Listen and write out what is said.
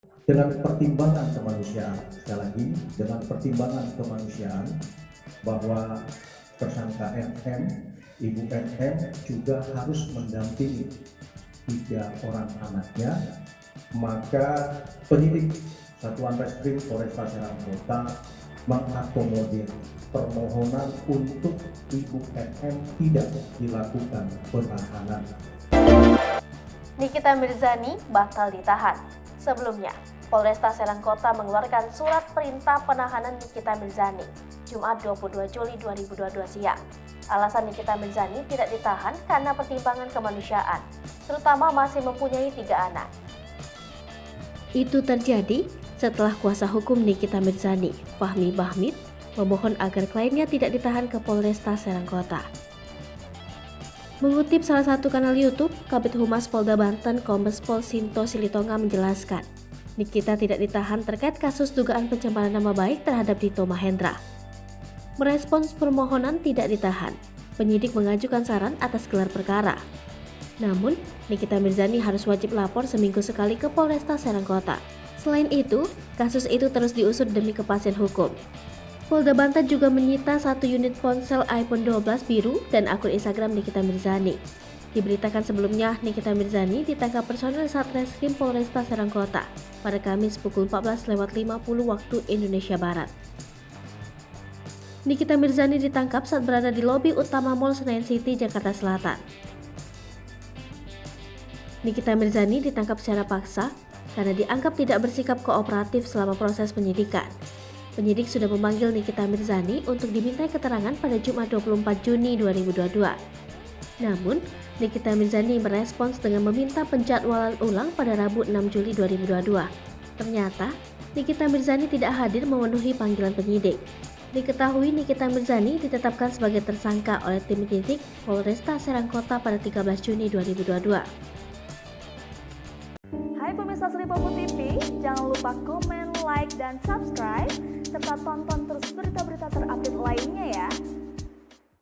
Dengan pertimbangan kemanusiaan, sekali lagi dengan pertimbangan kemanusiaan bahwa tersangka MM, Ibu MM juga harus mendampingi 3 orang anaknya, maka penyidik Satuan Reskrim Polresta Serang Kota mengakomodir permohonan untuk Ibu MM tidak dilakukan penahanan. Nikita Mirzani batal ditahan. Sebelumnya, Polresta Serang Kota mengeluarkan surat perintah penahanan Nikita Mirzani Jumat 22 Juli 2022 siang. Alasan Nikita Mirzani tidak ditahan karena pertimbangan kemanusiaan, terutama masih mempunyai 3 anak. Itu terjadi setelah kuasa hukum Nikita Mirzani, Fahmi Bahmid, memohon agar kliennya tidak ditahan ke Polresta Serang Kota. Mengutip salah satu kanal YouTube, Kabid Humas Polda Banten Kombes Pol Sinto Silitonga menjelaskan, Nikita tidak ditahan terkait kasus dugaan pencemaran nama baik terhadap Dito Mahendra. Merespons permohonan tidak ditahan, penyidik mengajukan saran atas gelar perkara. Namun, Nikita Mirzani harus wajib lapor seminggu sekali ke Polresta Serang Kota. Selain itu, kasus itu terus diusut demi kepastian hukum. Polda Banten juga menyita 1 unit ponsel iPhone 12 biru dan akun Instagram Nikita Mirzani. Diberitakan sebelumnya, Nikita Mirzani ditangkap personel Satreskrim Polresta Serang Kota pada Kamis pukul 14.50 waktu Indonesia Barat. Nikita Mirzani ditangkap saat berada di lobi utama Mall Senayan City, Jakarta Selatan. Nikita Mirzani ditangkap secara paksa karena dianggap tidak bersikap kooperatif selama proses penyidikan. Penyidik sudah memanggil Nikita Mirzani untuk dimintai keterangan pada Jumat 24 Juni 2022. Namun, Nikita Mirzani merespons dengan meminta penjadwalan ulang pada Rabu 6 Juli 2022. Ternyata, Nikita Mirzani tidak hadir memenuhi panggilan penyidik. Diketahui Nikita Mirzani ditetapkan sebagai tersangka oleh tim penyidik Polresta Serang Kota pada 13 Juni 2022. Hai pemirsa Sri Popo TV, jangan lupa komen, like, dan subscribe, serta tonton terus berita-berita terupdate lainnya ya.